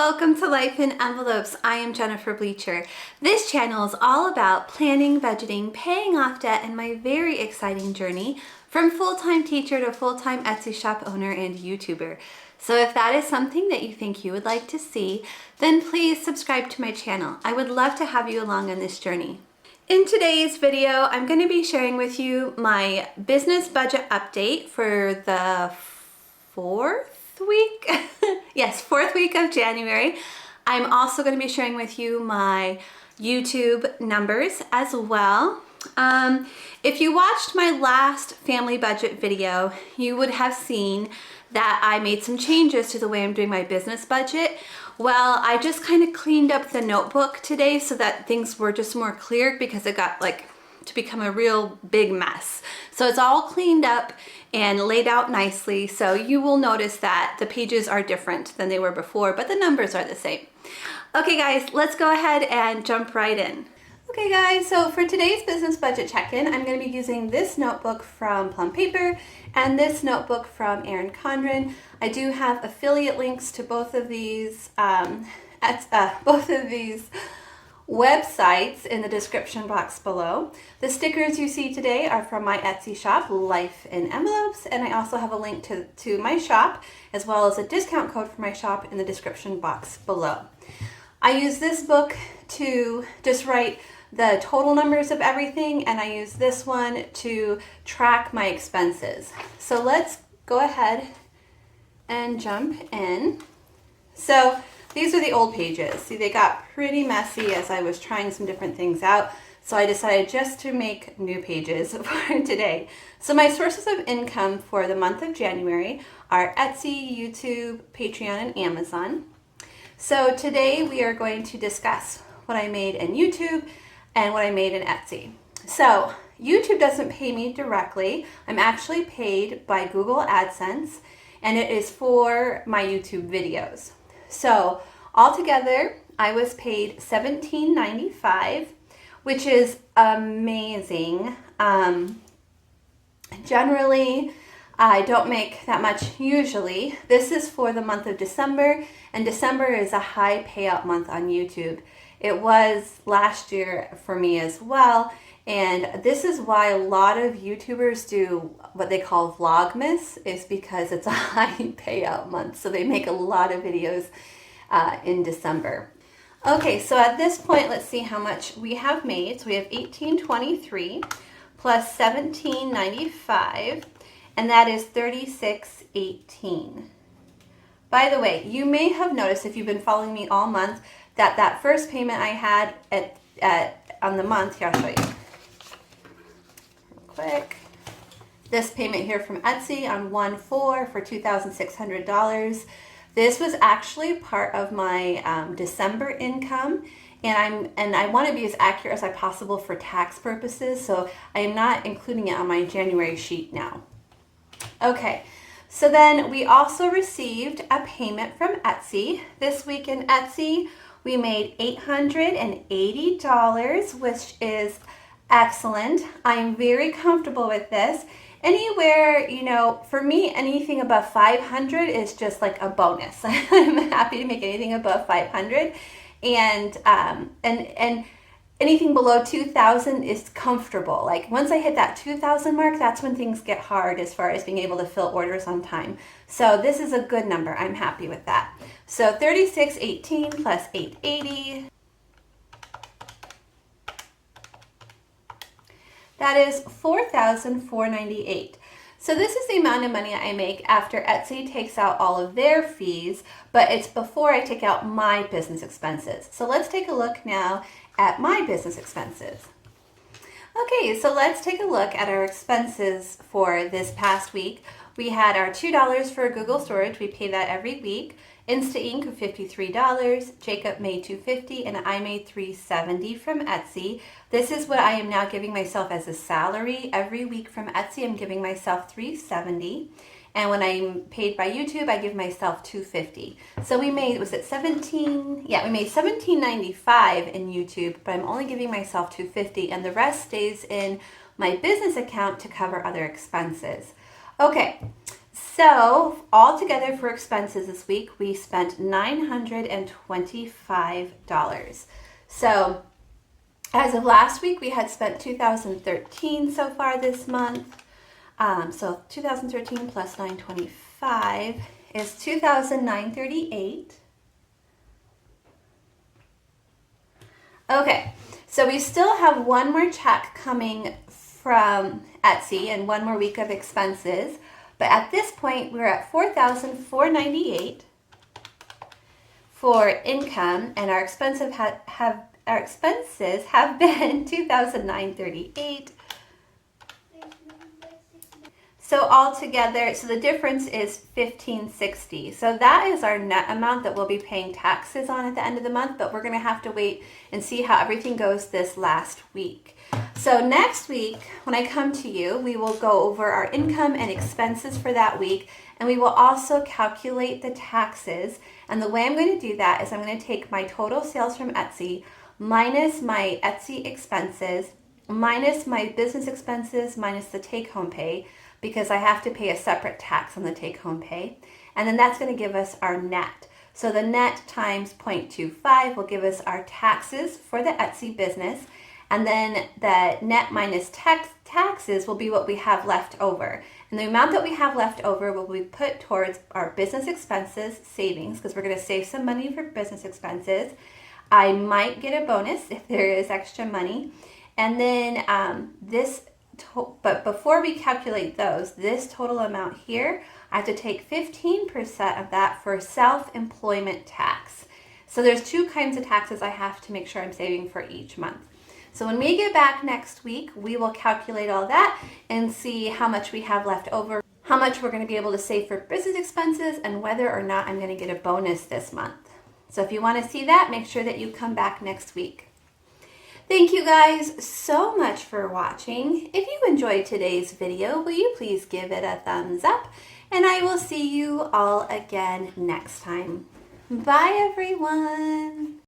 welcome to Life in Envelopes. I am Jennifer Bleecher. This channel is all about planning, budgeting, paying off debt, and my very exciting journey from full-time teacher to full-time Etsy shop owner and YouTuber. So if that is something that you think you would like to see, then please subscribe to my channel. I would love to have you along on this journey. In today's video, I'm going to be sharing with you my business budget update for the fourth week. Yes, fourth week of January. I'm also going to be sharing with you my YouTube numbers as well. If you watched my last family budget video, you would have seen that I made some changes to the way I'm doing my business budget. Well, I just kind of cleaned up the notebook today so that things were just more clear because it got to become a real big mess. So it's all cleaned up and laid out nicely. So you will notice that the pages are different than they were before, but the numbers are the same. Okay guys, let's go ahead and jump right in. Okay guys, so for today's business budget check-in, I'm going to be using this notebook from Plum Paper and this notebook from Erin Condren. I do have affiliate links to both of these websites in the description box below. The stickers you see today are from my Etsy shop, Life in Envelopes, and I also have a link to my shop as well as a discount code for my shop in the description box below. I use this book to just write the total numbers of everything, and I use this one to track my expenses. So let's go ahead and jump in. So these are the old pages. See, they got pretty messy as I was trying some different things out, so I decided just to make new pages for today. So my sources of income for the month of January are Etsy, YouTube, Patreon, and Amazon. So today we are going to discuss what I made in YouTube and what I made in Etsy. So YouTube doesn't pay me directly. I'm actually paid by Google AdSense, and it is for my YouTube videos. So altogether, I was paid $17.95, which is amazing. Generally, I don't make that much usually. This is for the month of December, and December is a high payout month on YouTube. It was last year for me as well, and this is why a lot of YouTubers do what they call Vlogmas, is because it's a high payout month, so they make a lot of videos in December. Okay, so at this point, let's see how much we have made. So we have $18.23 plus $17.95, and that is $36.18. By the way, you may have noticed if you've been following me all month that first payment I had on the month, here I'll show you real quick. This payment here from Etsy on 1/4 for $2,600. This was actually part of my December income, and I want to be as accurate as I possible for tax purposes, so I am not including it on my January sheet now. Okay, so then we also received a payment from Etsy. This week in Etsy, we made $880, which is excellent. I'm very comfortable with this. Anywhere, for me, anything above 500 is just like a bonus. I'm happy to make anything above 500, and anything below 2,000 is comfortable. Like once I hit that 2,000 mark, that's when things get hard as far as being able to fill orders on time. So this is a good number. I'm happy with that. So $36.18 plus $880. That is $4,498. So this is the amount of money I make after Etsy takes out all of their fees, but it's before I take out my business expenses. So let's take a look now at my business expenses. Okay, so let's take a look at our expenses for this past week. We had our $2 for Google storage. We pay that every week. Insta Ink of $53, Jacob made $250, and I made $370 from Etsy. This is what I am now giving myself as a salary. Every week from Etsy, I'm giving myself $370. And when I'm paid by YouTube, I give myself $250. So we made, was it 17? Yeah, we made $17.95 in YouTube, but I'm only giving myself $250, and the rest stays in my business account to cover other expenses. Okay, So all together for expenses this week, we spent $925. So as of last week, we had spent $2,013 so far this month. So 2013 plus 925 is 2,938. Okay, so we still have one more check coming from Etsy and one more week of expenses. But at this point, we're at $4,498 for income, and our expenses have been $2,938. So altogether, so the difference is $1,560. So that is our net amount that we'll be paying taxes on at the end of the month, but we're going to have to wait and see how everything goes this last week. So next week, when I come to you, we will go over our income and expenses for that week, and we will also calculate the taxes. And the way I'm going to do that is I'm going to take my total sales from Etsy minus my Etsy expenses, minus my business expenses, minus the take-home pay, because I have to pay a separate tax on the take-home pay. And then that's going to give us our net. So the net times 0.25 will give us our taxes for the Etsy business. And then the net minus taxes will be what we have left over. And the amount that we have left over will be put towards our business expenses savings, because we're going to save some money for business expenses. I might get a bonus if there is extra money. And then but before we calculate those, this total amount here, I have to take 15% of that for self-employment tax. So there's two kinds of taxes I have to make sure I'm saving for each month. So when we get back next week, we will calculate all that and see how much we have left over, how much we're going to be able to save for business expenses, and whether or not I'm going to get a bonus this month. So if you want to see that, make sure that you come back next week. Thank you guys so much for watching. If you enjoyed today's video, will you please give it a thumbs up? And I will see you all again next time. Bye, everyone.